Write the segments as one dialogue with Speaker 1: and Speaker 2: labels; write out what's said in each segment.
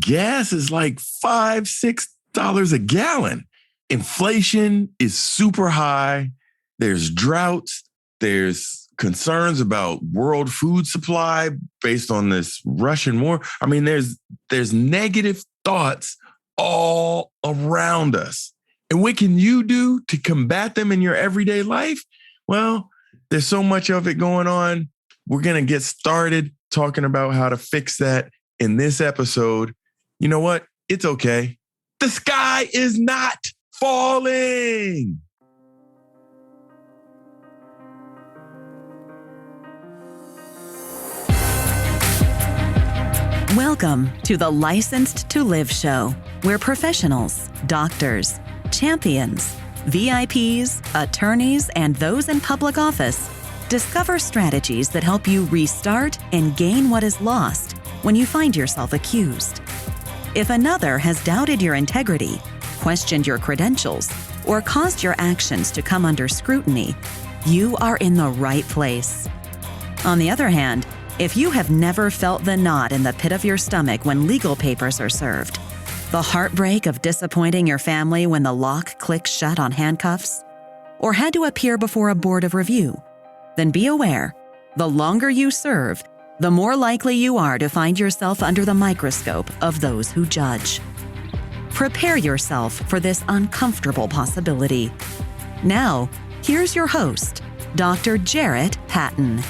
Speaker 1: gas is like $5-6 a gallon. Inflation is super high. There's droughts. There's concerns about world food supply based on this Russian war. I mean, there's negative thoughts all around us. And what can you do to combat them in your everyday life? Well, there's so much of it going on. We're going to get started talking about how to fix that in this episode. You know what? It's okay. The sky is not falling.
Speaker 2: Welcome to the Licensed to Live show, where professionals, doctors, champions, VIPs, attorneys, and those in public office discover strategies that help you restart and gain what is lost when you find yourself accused. If another has doubted your integrity, questioned your credentials, or caused your actions to come under scrutiny, you are in the right place. On the other hand, if you have never felt the knot in the pit of your stomach when legal papers are served, the heartbreak of disappointing your family when the lock clicks shut on handcuffs, or had to appear before a board of review, then be aware, the longer you serve, the more likely you are to find yourself under the microscope of those who judge. Prepare yourself for this uncomfortable possibility. Now, here's your host, Dr. Jarrett Patton.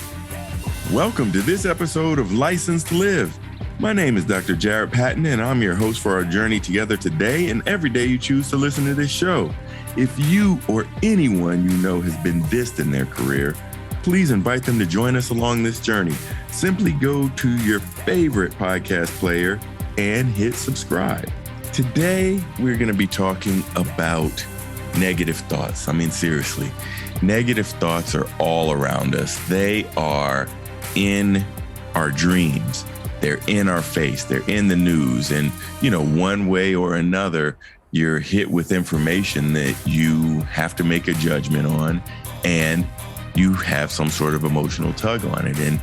Speaker 1: Welcome to this episode of Licensed to Live. My name is Dr. Jarrett Patton, and I'm your host for our journey together today and every day you choose to listen to this show. If you or anyone you know has been dissed in their career, please invite them to join us along this journey. Simply go to your favorite podcast player and hit subscribe. Today, we're going to be talking about negative thoughts. I mean, seriously, negative thoughts are all around us. They are in our dreams. They're in our face. They're in the news. And, one way or another, you're hit with information that you have to make a judgment on, and you have some sort of emotional tug on it. And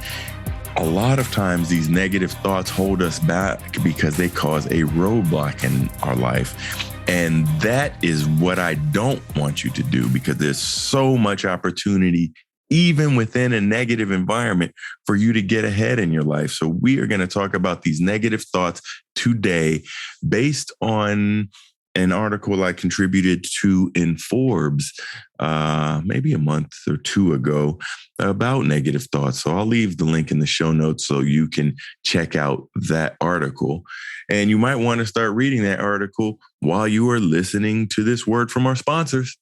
Speaker 1: a lot of times these negative thoughts hold us back because they cause a roadblock in our life. And that is what I don't want you to do, because there's so much opportunity even within a negative environment for you to get ahead in your life. So we are going to talk about these negative thoughts today based on an article I contributed to in Forbes maybe a month or two ago about negative thoughts. So I'll leave the link in the show notes so you can check out that article. And you might want to start reading that article while you are listening to this word from our sponsors.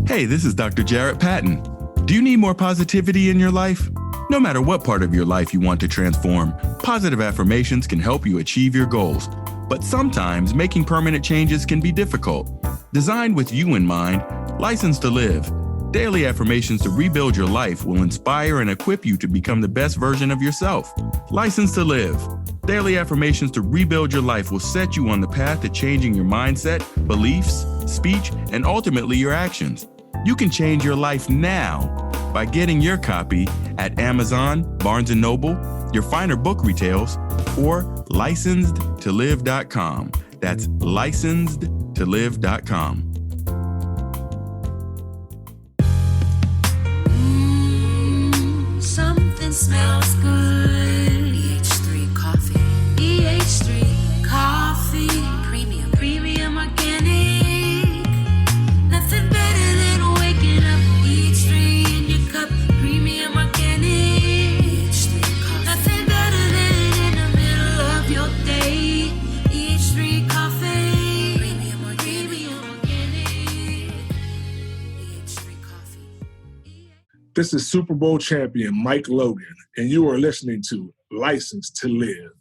Speaker 1: Hey, this is Dr. Jarrett Patton. Do you need more positivity in your life? No matter what part of your life you want to transform, positive affirmations can help you achieve your goals. But sometimes making permanent changes can be difficult. Designed with you in mind, Licensed to Live, daily affirmations to rebuild your life will inspire and equip you to become the best version of yourself. Licensed to Live, daily affirmations to rebuild your life will set you on the path to changing your mindset, beliefs, speech, and ultimately your actions. You can change your life now by getting your copy at Amazon, Barnes & Noble, your finer book retails, or licensedtolive.com. That's licensedtolive.com.
Speaker 3: Something smells good. EH3 coffee. EH3 coffee. Premium organic. Nothing better than waking up. EH3 in your cup. Premium organic. EH3 coffee. Nothing better than in the middle of your day. EH3 coffee. Premium organic. EH3 coffee.
Speaker 4: This is Super Bowl champion Mike Logan, and you are listening to Licensed to Live.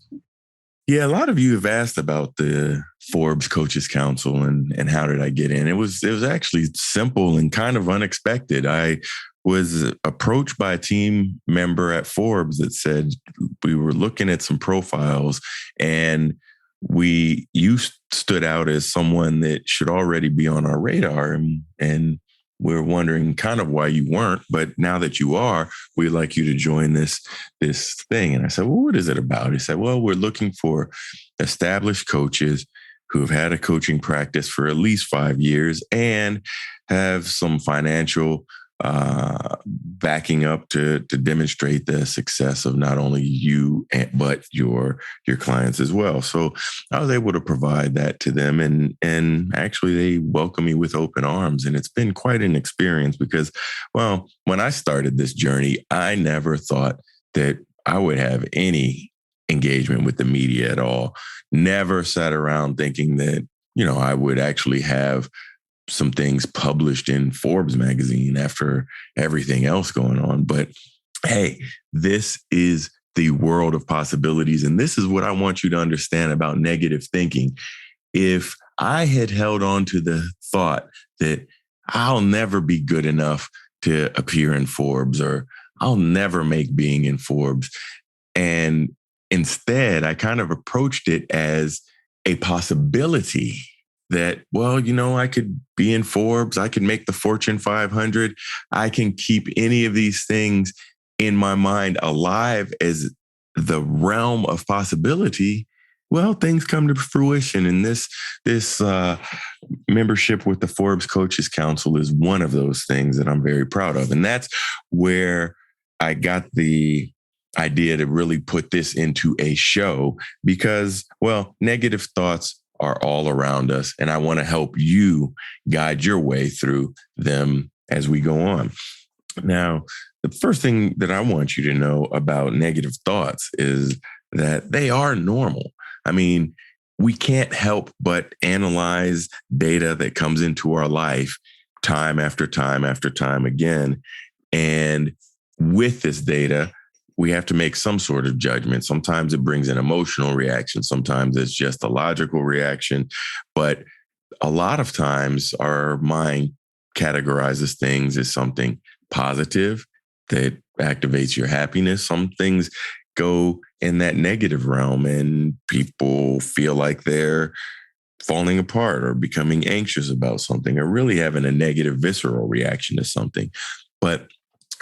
Speaker 1: Yeah, a lot of you have asked about the Forbes Coaches Council and how did I get in? It was actually simple and kind of unexpected. I was approached by a team member at Forbes that said we were looking at some profiles and you stood out as someone that should already be on our radar. And we're wondering kind of why you weren't, but now that you are, we'd like you to join this thing. And I said, well, what is it about? He said, well, we're looking for established coaches who have had a coaching practice for at least 5 years and have some financial backing up to demonstrate the success of not only you, but your clients as well. So I was able to provide that to them, and actually they welcome me with open arms. And it's been quite an experience because, well, when I started this journey, I never thought that I would have any engagement with the media at all. Never sat around thinking that, I would actually have some things published in Forbes magazine after everything else going on. But hey, this is the world of possibilities. And this is what I want you to understand about negative thinking. If I had held on to the thought that I'll never be good enough to appear in Forbes, or I'll never make being in Forbes, and instead I kind of approached it as a possibility that, well, I could be in Forbes, I could make the Fortune 500, I can keep any of these things in my mind alive as the realm of possibility. Well, things come to fruition. And this membership with the Forbes Coaches Council is one of those things that I'm very proud of. And that's where I got the idea to really put this into a show because, well, negative thoughts are all around us. And I want to help you guide your way through them as we go on. Now, the first thing that I want you to know about negative thoughts is that they are normal. I mean, we can't help but analyze data that comes into our life time after time after time again. And with this data, we have to make some sort of judgment. Sometimes it brings an emotional reaction. Sometimes it's just a logical reaction. But a lot of times our mind categorizes things as something positive that activates your happiness. Some things go in that negative realm and people feel like they're falling apart or becoming anxious about something or really having a negative visceral reaction to something. But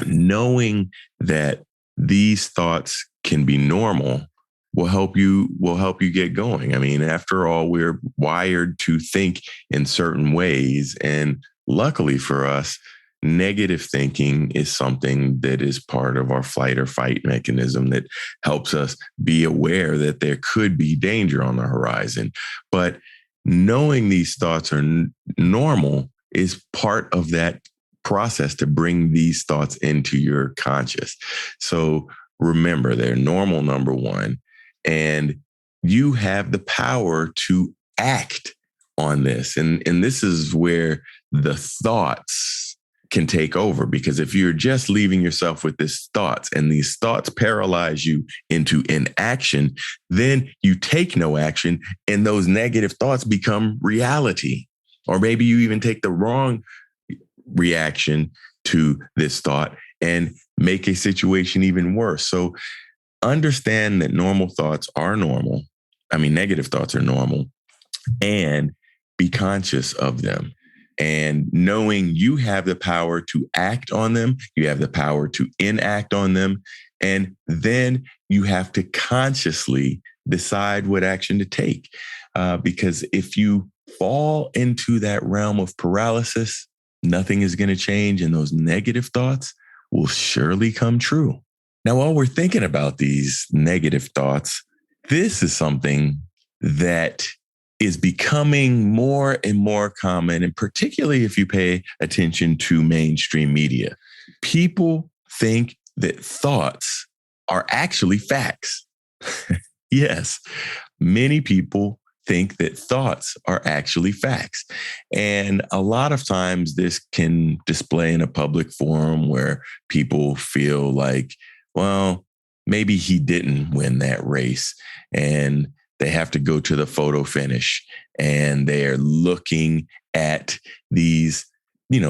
Speaker 1: knowing that these thoughts can be normal will help you get going. I mean, after all, we're wired to think in certain ways. And luckily for us, negative thinking is something that is part of our flight or fight mechanism that helps us be aware that there could be danger on the horizon. But knowing these thoughts are normal is part of that process to bring these thoughts into your conscious. So remember, they're normal, number one, and you have the power to act on this. And this is where the thoughts can take over, because if you're just leaving yourself with these thoughts and these thoughts paralyze you into inaction, then you take no action and those negative thoughts become reality. Or maybe you even take the wrong reaction to this thought and make a situation even worse. So understand that normal thoughts are normal. I mean, negative thoughts are normal, and be conscious of them. And knowing you have the power to act on them, you have the power to enact on them, and then you have to consciously decide what action to take. Because if you fall into that realm of paralysis, nothing is going to change, and those negative thoughts will surely come true. Now, while we're thinking about these negative thoughts, this is something that is becoming more and more common, and particularly if you pay attention to mainstream media. People think that thoughts are actually facts. Yes, many people think that thoughts are actually facts. And a lot of times this can display in a public forum where people feel like, well, maybe he didn't win that race, and they have to go to the photo finish and they're looking at these,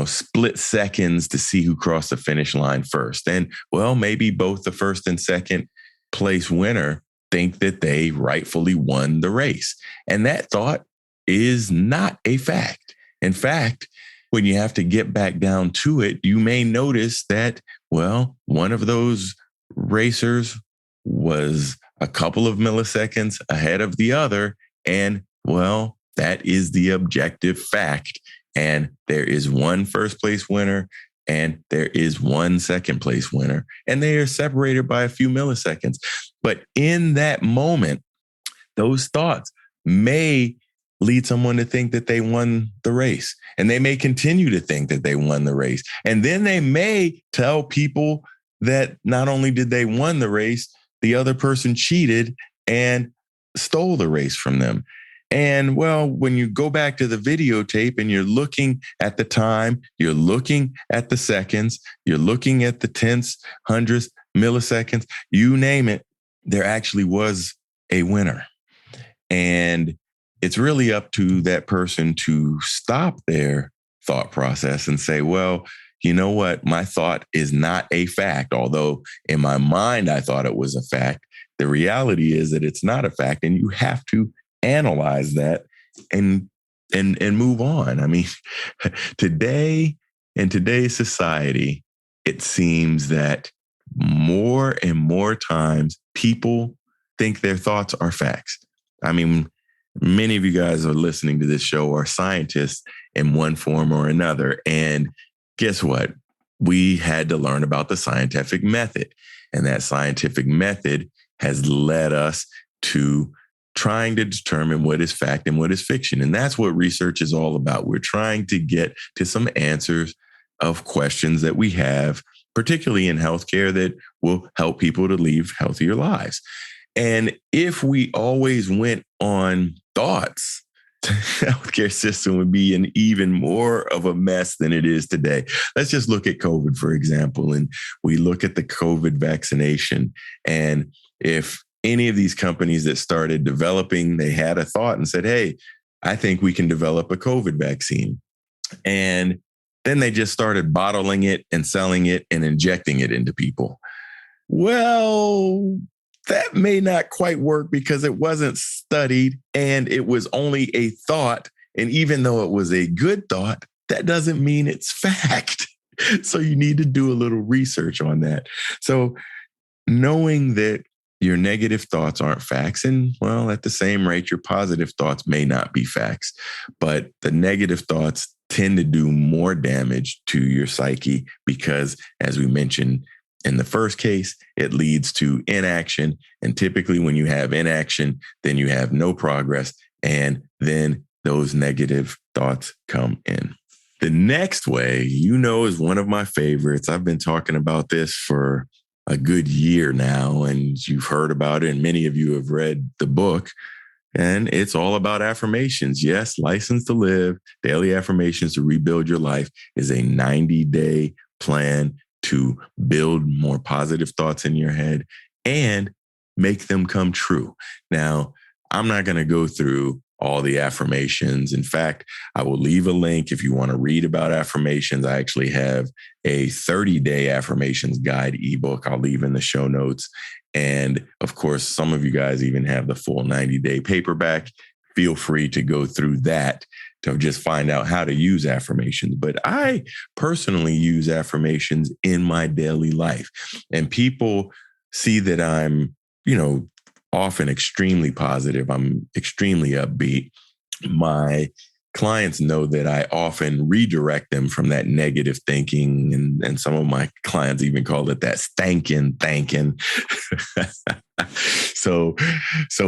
Speaker 1: split seconds to see who crossed the finish line first. And well, maybe both the first and second place winner think that they rightfully won the race. And that thought is not a fact. In fact, when you have to get back down to it, you may notice that, well, one of those racers was a couple of milliseconds ahead of the other. And well, that is the objective fact. And there is one first place winner and there is one second place winner, and they are separated by a few milliseconds. But in that moment, those thoughts may lead someone to think that they won the race, and they may continue to think that they won the race. And then they may tell people that not only did they won the race, the other person cheated and stole the race from them. And well, when you go back to the videotape and you're looking at the time, you're looking at the seconds, you're looking at the tenths, hundredths, milliseconds, you name it, there actually was a winner. And it's really up to that person to stop their thought process and say, well, you know what? My thought is not a fact. Although in my mind, I thought it was a fact. The reality is that it's not a fact, and you have to analyze that and move on. I mean, today in today's society, it seems that more and more times people think their thoughts are facts. I mean, many of you guys are listening to this show are scientists in one form or another. And guess what? We had to learn about the scientific method. And that scientific method has led us to trying to determine what is fact and what is fiction. And that's what research is all about. We're trying to get to some answers of questions that we have, particularly in healthcare, that will help people to live healthier lives. And if we always went on thoughts, the healthcare system would be in even more of a mess than it is today. Let's just look at COVID, for example, and we look at the COVID vaccination. And if any of these companies that started developing, they had a thought and said, hey, I think we can develop a COVID vaccine. And then they just started bottling it and selling it and injecting it into people. Well, that may not quite work because it wasn't studied and it was only a thought. And even though it was a good thought, that doesn't mean it's fact. So you need to do a little research on that. So knowing that your negative thoughts aren't facts, and well, at the same rate, your positive thoughts may not be facts, but the negative thoughts tend to do more damage to your psyche because, as we mentioned in the first case, it leads to inaction. And typically when you have inaction, then you have no progress. And then those negative thoughts come in. The next way, is one of my favorites. I've been talking about this for a good year now, and you've heard about it, and many of you have read the book. And it's all about affirmations. Yes, License to Live, Daily Affirmations to Rebuild Your Life is a 90-day plan to build more positive thoughts in your head and make them come true. Now, I'm not going to go through all the affirmations. In fact, I will leave a link if you want to read about affirmations. I actually have a 30-day affirmations guide ebook I'll leave in the show notes. And of course, some of you guys even have the full 90-day paperback. Feel free to go through that to just find out how to use affirmations. But I personally use affirmations in my daily life. And people see that I'm, often extremely positive. I'm extremely upbeat. My clients know that I often redirect them from that negative thinking. And some of my clients even call it that stankin' thinking. So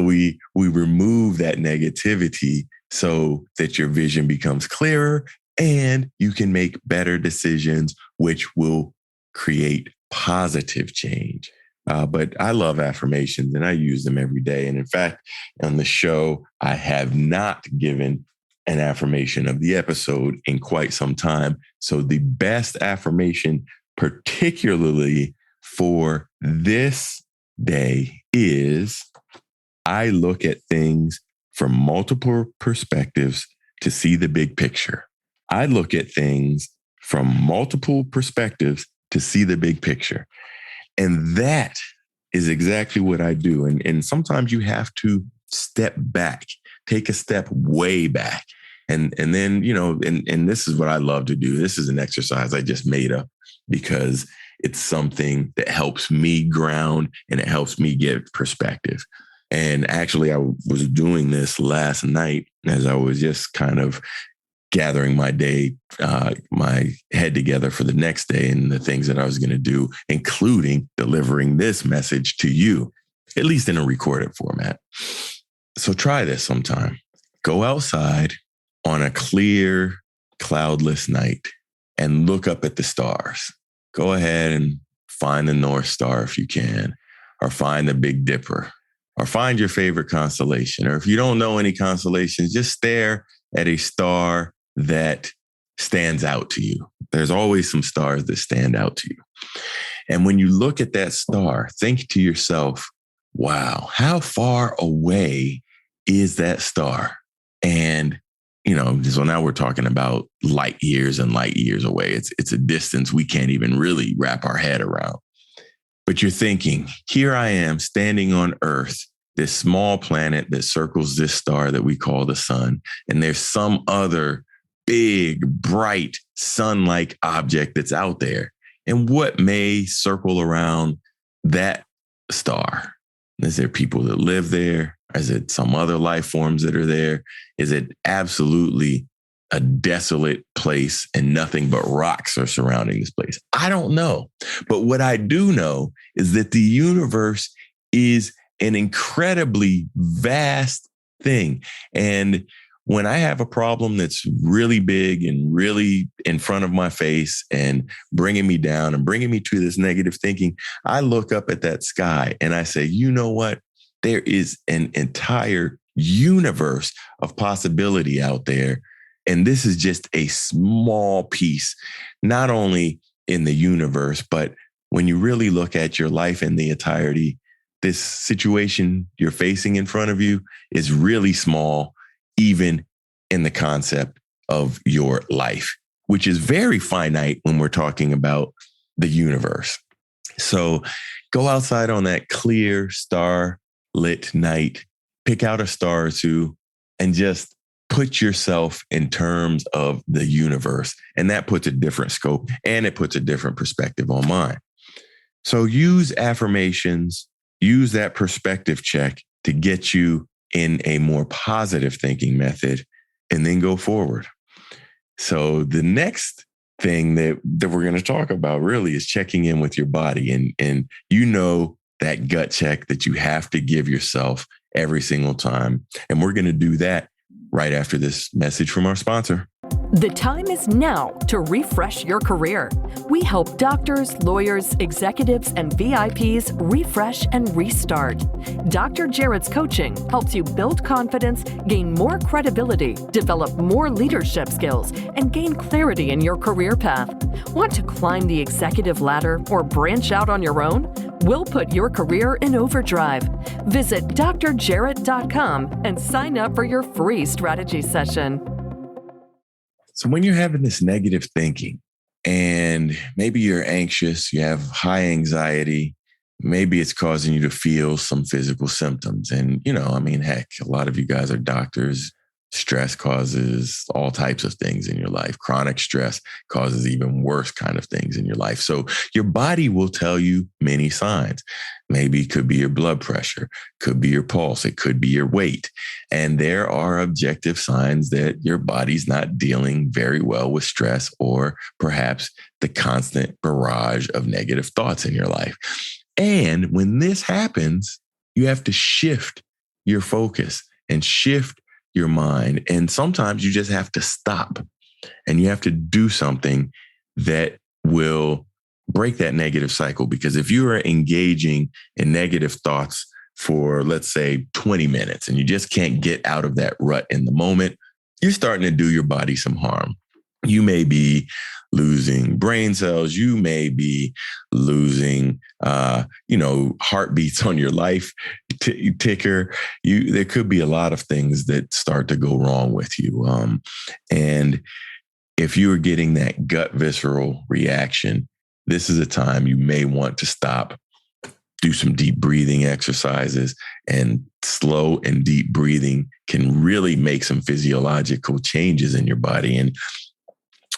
Speaker 1: we remove that negativity so that your vision becomes clearer and you can make better decisions, which will create positive change. But I love affirmations and I use them every day. And in fact, on the show, I have not given an affirmation of the episode in quite some time. So the best affirmation, particularly for this day, is I look at things from multiple perspectives to see the big picture. I look at things from multiple perspectives to see the big picture. And that is exactly what I do. And sometimes you have to step back, take a step way back And then, and this is what I love to do. This is an exercise I just made up because it's something that helps me ground and it helps me get perspective. And actually, I was doing this last night as I was just kind of gathering my day, my head together for the next day and the things that I was going to do, including delivering this message to you, at least in a recorded format. So try this sometime. Go outside on a clear, cloudless night and look up at the stars. Go ahead and find the North Star if you can, or find the Big Dipper, or find your favorite constellation. Or if you don't know any constellations, just stare at a star that stands out to you. There's always some stars that stand out to you. And when you look at that star, think to yourself, wow, how far away is that star? And so now we're talking about light years and light years away. It's a distance we can't even really wrap our head around. But you're thinking, here I am standing on Earth, this small planet that circles this star that we call the sun. And there's some other big, bright, sun-like object that's out there. And what may circle around that star? Is there people that live there? Is it some other life forms that are there? Is it absolutely a desolate place and nothing but rocks are surrounding this place? I don't know. But what I do know is that the universe is an incredibly vast thing. And when I have a problem that's really big and really in front of my face and bringing me down and bringing me to this negative thinking, I look up at that sky and I say, you know what? There is an entire universe of possibility out there. And this is just a small piece, not only in the universe, but when you really look at your life in the entirety, this situation you're facing in front of you is really small, even in the concept of your life, which is very finite when we're talking about the universe. So go outside on that clear, star-lit night, pick out a star or two, and just put yourself in terms of the universe. And that puts a different scope and it puts a different perspective on mine. So use affirmations, use that perspective check to get you in a more positive thinking method, and then go forward. So the next thing that we're going to talk about really is checking in with your body. And that gut check that you have to give yourself every single time. And we're going to do that right after this message from our sponsor.
Speaker 5: The time is now to refresh your career. We help doctors, lawyers, executives, and VIPs refresh and restart. Dr. Jarrett's coaching helps you build confidence, gain more credibility, develop more leadership skills, and gain clarity in your career path. Want to climb the executive ladder or branch out on your own? We'll put your career in overdrive. Visit drjarrett.com and sign up for your free strategy session.
Speaker 1: So when you're having this negative thinking and maybe you're anxious, you have high anxiety, maybe it's causing you to feel some physical symptoms. And, heck, a lot of you guys are doctors. Stress causes all types of things in your life. Chronic stress causes even worse kind of things in your life. So your body will tell you many signs. Maybe it could be your blood pressure, could be your pulse, it could be your weight. And there are objective signs that your body's not dealing very well with stress or perhaps the constant barrage of negative thoughts in your life. And when this happens, you have to shift your focus and shift your mind. And sometimes you just have to stop and you have to do something that will break that negative cycle. Because if you are engaging in negative thoughts for, let's say, 20 minutes and you just can't get out of that rut in the moment, you're starting to do your body some harm. You may be losing brain cells. You may be losing, heartbeats on your life ticker. There could be a lot of things that start to go wrong with you. And if you are getting that gut visceral reaction, this is a time you may want to stop, do some deep breathing exercises, and slow and deep breathing can really make some physiological changes in your body. And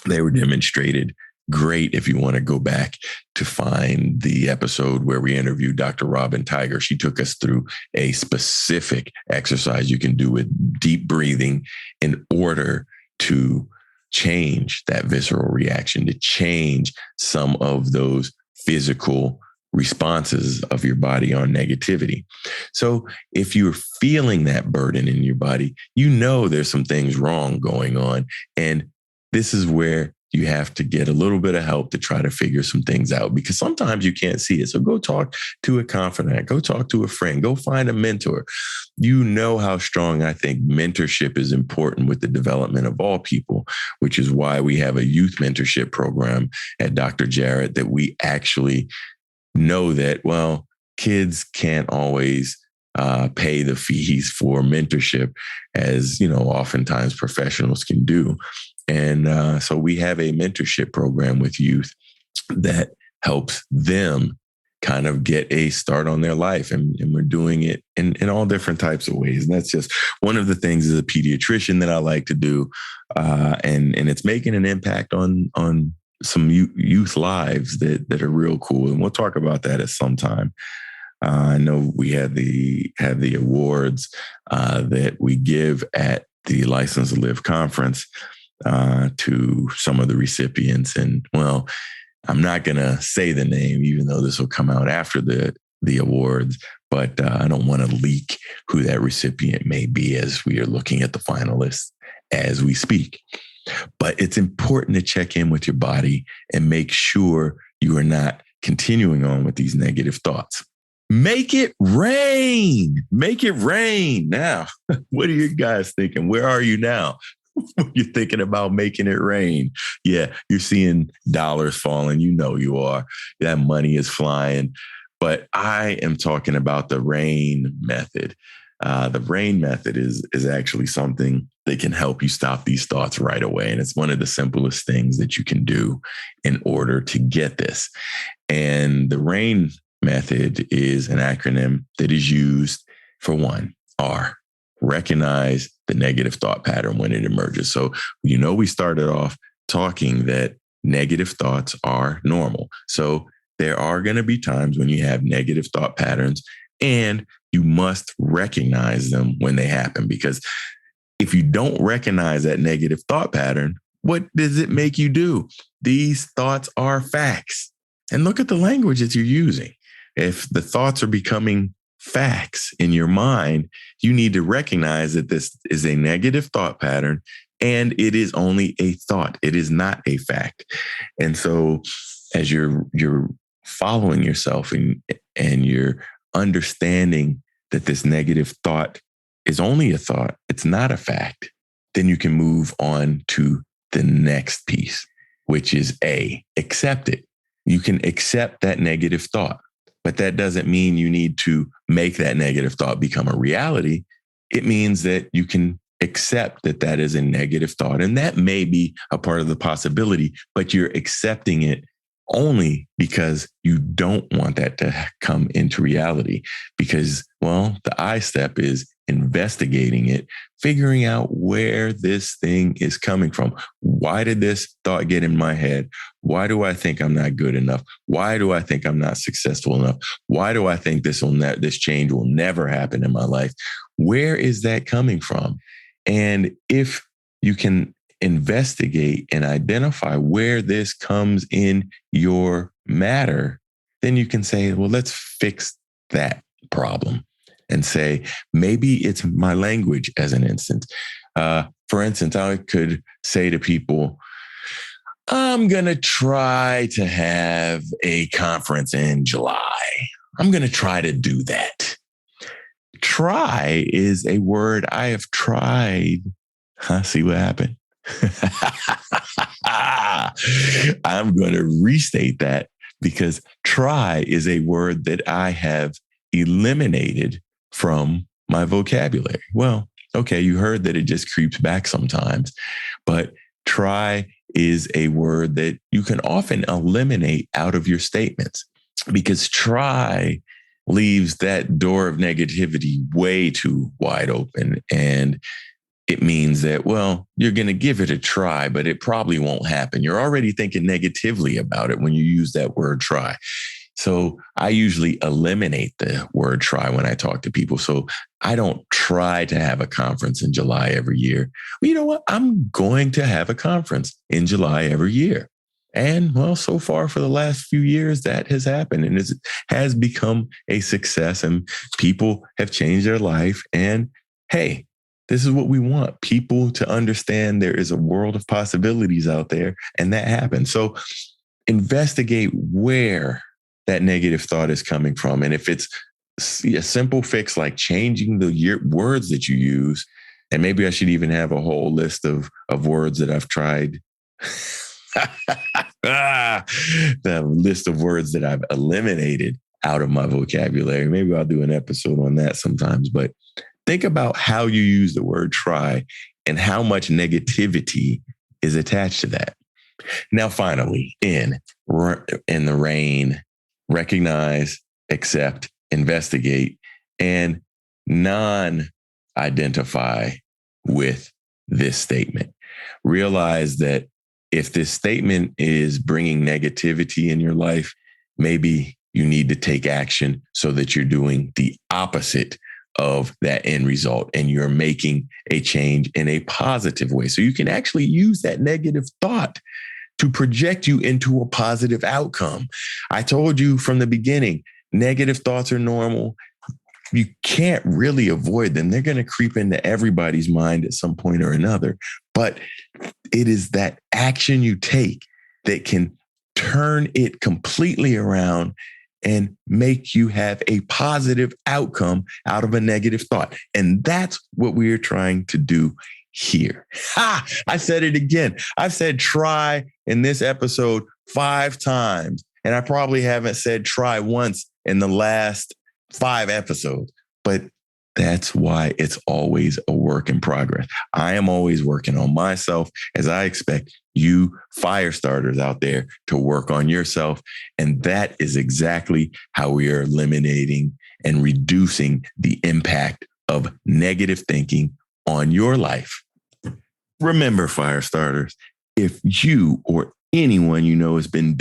Speaker 1: they were demonstrated great if you want to go back to find the episode where we interviewed Dr. Robin Tiger. She took us through a specific exercise you can do with deep breathing in order to change that visceral reaction, to change some of those physical responses of your body on negativity. So if you're feeling that burden in your body, you know there's some things wrong going on. And this is where you have to get a little bit of help to try to figure some things out, because sometimes you can't see it. So go talk to a confidant, go talk to a friend, go find a mentor. You know how strong I think mentorship is important with the development of all people, which is why we have a youth mentorship program at Dr. Jarrett that we actually know that, well, kids can't always pay the fees for mentorship as, oftentimes professionals can do. And so we have a mentorship program with youth that helps them kind of get a start on their life. And we're doing it in all different types of ways. And that's just one of the things as a pediatrician that I like to do. And it's making an impact on some youth lives that are real cool. And we'll talk about that at some time. I know we have the awards that we give at the License to Live conference to some of the recipients. And well, I'm not going to say the name, even though this will come out after the awards, but I don't want to leak who that recipient may be as we are looking at the finalists as we speak. But it's important to check in with your body and make sure you are not continuing on with these negative thoughts. Make it rain. Make it rain. Now, what are you guys thinking? Where are you now? You're thinking about making it rain. Yeah, you're seeing dollars falling. You know you are. That money is flying. But I am talking about the rain method. The rain method is actually something that can help you stop these thoughts right away. And it's one of the simplest things that you can do in order to get this. And the rain method is an acronym that is used for one, R. Recognize the negative thought pattern when it emerges. So, we started off talking that negative thoughts are normal. So there are going to be times when you have negative thought patterns, and you must recognize them when they happen. Because if you don't recognize that negative thought pattern, what does it make you do? These thoughts are facts. And look at the language that you're using. If the thoughts are becoming facts in your mind, you need to recognize that this is a negative thought pattern and it is only a thought. It is not a fact. And so as you're following yourself and you're understanding that this negative thought is only a thought, it's not a fact, then you can move on to the next piece, which is accept it. You can accept that negative thought. But that doesn't mean you need to make that negative thought become a reality. It means that you can accept that that is a negative thought. And that may be a part of the possibility, but you're accepting it only because you don't want that to come into reality. Because, well, the I step is investigating it, figuring out where this thing is coming from. Why did this thought get in my head? Why do I think I'm not good enough? Why do I think I'm not successful enough? Why do I think this change will never happen in my life? Where is that coming from? And if you can investigate and identify where this comes in your matter, then you can say, well, let's fix that problem. And say, maybe it's my language as an instance. For instance, I could say to people, I'm going to try to have a conference in July. I'm going to try to do that. Try is a word I have tried. See what happened? I'm going to restate that because try is a word that I have eliminated from my vocabulary. Well, okay, you heard that it just creeps back sometimes, but try is a word that you can often eliminate out of your statements because try leaves that door of negativity way too wide open. And it means that, well, you're going to give it a try, but it probably won't happen. You're already thinking negatively about it when you use that word try. So I usually eliminate the word try when I talk to people. So I don't try to have a conference in July every year. Well, you know what? I'm going to have a conference in July every year. And well, so far for the last few years, that has happened and it has become a success and people have changed their life. And hey, this is what we want, people to understand there is a world of possibilities out there and that happens. So investigate where that negative thought is coming from. And if it's a simple fix like changing the words that you use, and maybe I should even have a whole list of words that I've tried. The list of words that I've eliminated out of my vocabulary. Maybe I'll do an episode on that sometimes, but think about how you use the word try and how much negativity is attached to that. Now, finally, in the rain, recognize, accept, investigate, and non-identify with this statement. Realize that if this statement is bringing negativity in your life, maybe you need to take action so that you're doing the opposite of that end result and you're making a change in a positive way. So you can actually use that negative thought to project you into a positive outcome. I told you from the beginning, negative thoughts are normal. You can't really avoid them. They're going to creep into everybody's mind at some point or another. But it is that action you take that can turn it completely around and make you have a positive outcome out of a negative thought. And that's what we are trying to do here. I said it again. I've said try in this episode 5 times, and I probably haven't said try once in the last 5 episodes, but that's why it's always a work in progress. I am always working on myself as I expect you fire starters out there to work on yourself. And that is exactly how we are eliminating and reducing the impact of negative thinking on your life. Remember, fire starters, if you or anyone you know has been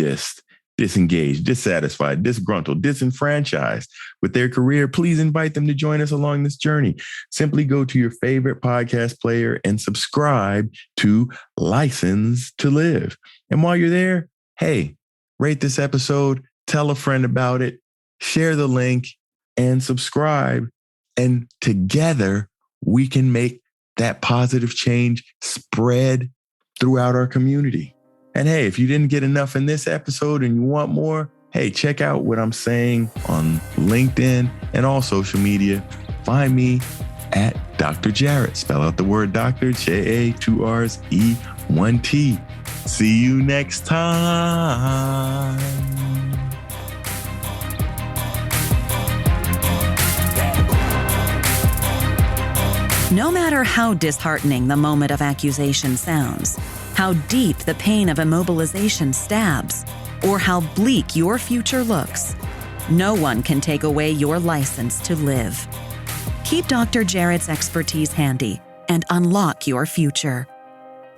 Speaker 1: disengaged, dissatisfied, disgruntled, disenfranchised with their career, please invite them to join us along this journey. Simply go to your favorite podcast player and subscribe to License to Live. And while you're there, hey, rate this episode, tell a friend about it, share the link, and subscribe. And together we can make that positive change spread throughout our community. And hey, if you didn't get enough in this episode and you want more, hey, check out what I'm saying on LinkedIn and all social media. Find me at Dr. Jarrett. Spell out the word doctor, J-A, 2 R's, E, 1 T. See you next time.
Speaker 2: No matter how disheartening the moment of accusation sounds, how deep the pain of immobilization stabs, or how bleak your future looks, no one can take away your license to live. Keep Dr. Jarrett's expertise handy and unlock your future.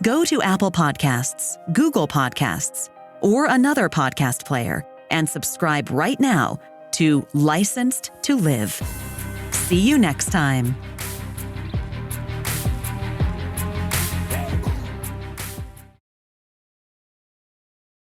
Speaker 2: Go to Apple Podcasts, Google Podcasts, or another podcast player and subscribe right now to Licensed to Live. See you next time.